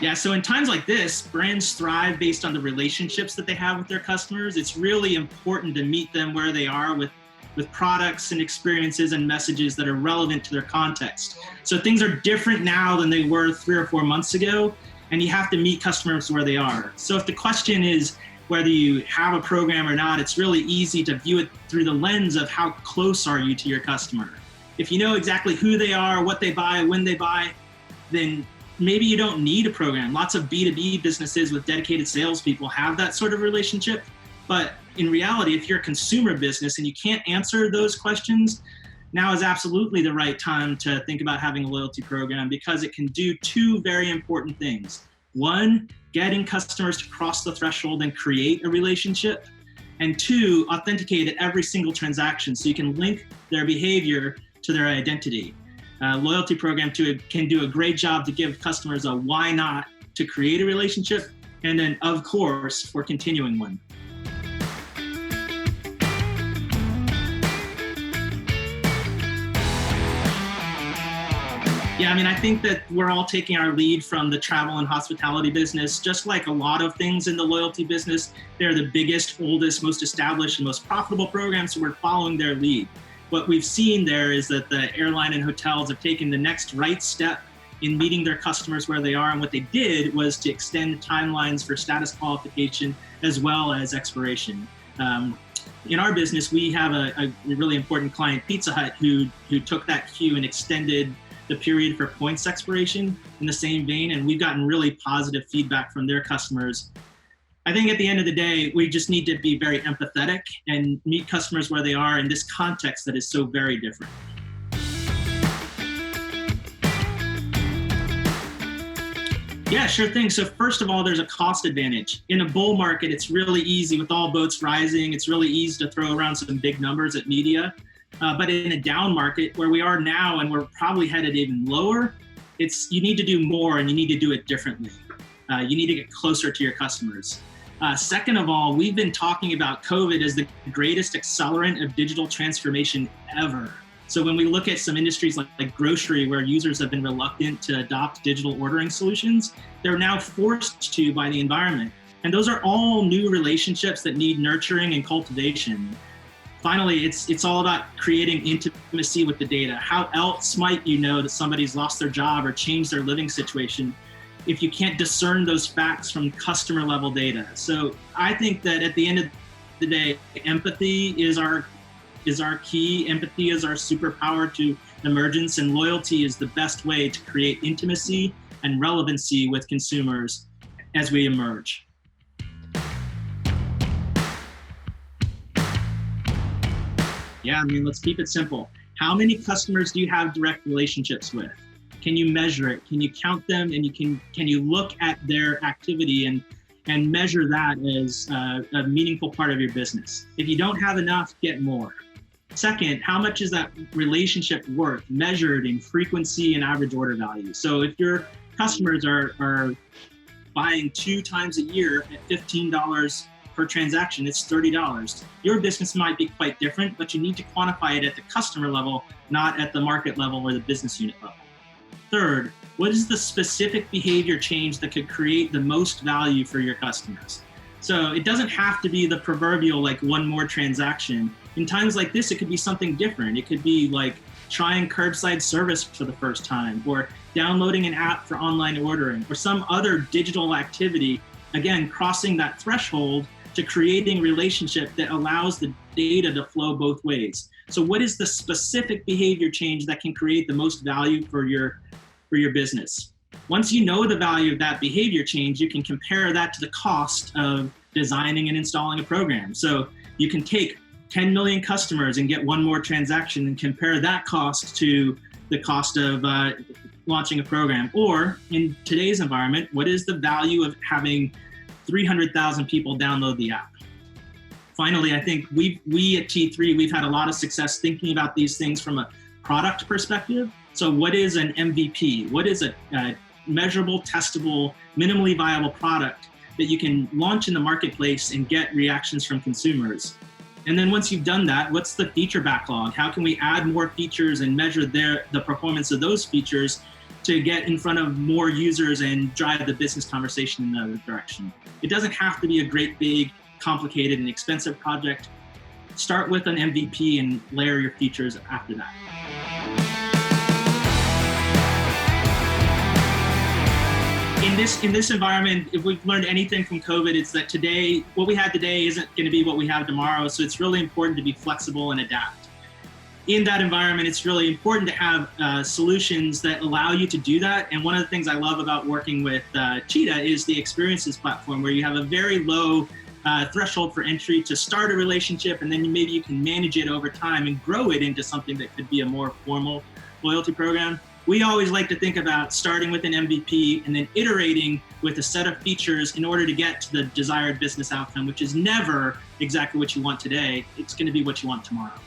Yeah, so in times like this, brands thrive based on the relationships that they have with their customers. It's really important to meet them where they are with products and experiences and messages that are relevant to their context. So things are different now than they were 3 or 4 months ago, and you have to meet customers where they are. So if the question is whether you have a program or not, it's really easy to view it through the lens of how close are you to your customer. If you know exactly who they are, what they buy, when they buy, then maybe you don't need a program. Lots of B2B businesses with dedicated salespeople have that sort of relationship. But in reality, if you're a consumer business and you can't answer those questions, now is absolutely the right time to think about having a loyalty program, because it can do 2 very important things. 1, getting customers to cross the threshold and create a relationship. And 2, authenticate at every single transaction so you can link their behavior to their identity. Loyalty program can do a great job to give customers a why not to create a relationship, and then of course for continuing one. Yeah, I mean, I think that we're all taking our lead from the travel and hospitality business. Just like a lot of things in the loyalty business, they're the biggest, oldest, most established, and most profitable programs, so we're following their lead. What we've seen there is that the airline and hotels have taken the next right step in meeting their customers where they are, and what they did was to extend timelines for status qualification as well as expiration. In our business, we have a really important client, Pizza Hut, who took that cue and extended the period for points expiration in the same vein, and we've gotten really positive feedback from their customers. I think at the end of the day, we just need to be very empathetic and meet customers where they are in this context that is so very different. Yeah, sure thing. So first of all, there's a cost advantage. In a bull market, it's really easy with all boats rising. It's really easy to throw around some big numbers at media. But in a down market where we are now, and we're probably headed even lower, you need to do more and you need to do it differently. You need to get closer to your customers. Second of all, we've been talking about COVID as the greatest accelerant of digital transformation ever. So when we look at some industries like grocery, where users have been reluctant to adopt digital ordering solutions, they're now forced to by the environment. And those are all new relationships that need nurturing and cultivation. Finally, it's all about creating intimacy with the data. How else might you know that somebody's lost their job or changed their living situation if you can't discern those facts from customer level data? So I think that at the end of the day, empathy is our key. Empathy is our superpower to emergence, and loyalty is the best way to create intimacy and relevancy with consumers as we emerge. Yeah, I mean, let's keep it simple. How many customers do you have direct relationships with? Can you measure it? Can you count them? And can you look at their activity and measure that as a meaningful part of your business? If you don't have enough, get more. Second, how much is that relationship worth, measured in frequency and average order value? So if your customers are buying 2 times a year at $15 per transaction, it's $30. Your business might be quite different, but you need to quantify it at the customer level, not at the market level or the business unit level. Third, what is the specific behavior change that could create the most value for your customers? So it doesn't have to be the proverbial like one more transaction. In times like this, it could be something different. It could be like trying curbside service for the first time, or downloading an app for online ordering, or some other digital activity, again, crossing that threshold to creating a relationship that allows the data to flow both ways. So what is the specific behavior change that can create the most value for your business? Once you know the value of that behavior change, you can compare that to the cost of designing and installing a program. So you can take 10 million customers and get one more transaction and compare that cost to the cost of launching a program. Or in today's environment, what is the value of having 300,000 people download the app? Finally, I think we at T3, we've had a lot of success thinking about these things from a product perspective. So what is an MVP? What is a measurable, testable, minimally viable product that you can launch in the marketplace and get reactions from consumers? And then once you've done that, what's the feature backlog? How can we add more features and measure the performance of those features to get in front of more users and drive the business conversation in the direction. It doesn't have to be a great, big, complicated, and expensive project. Start with an MVP and layer your features after that. In this environment, if we've learned anything from COVID, it's that today, what we have today isn't going to be what we have tomorrow. So it's really important to be flexible and adapt. In that environment, it's really important to have solutions that allow you to do that. And one of the things I love about working with CHEETAH is the experiences platform, where you have a very low threshold for entry to start a relationship, and then maybe you can manage it over time and grow it into something that could be a more formal loyalty program. We always like to think about starting with an MVP and then iterating with a set of features in order to get to the desired business outcome, which is never exactly what you want today. It's going to be what you want tomorrow.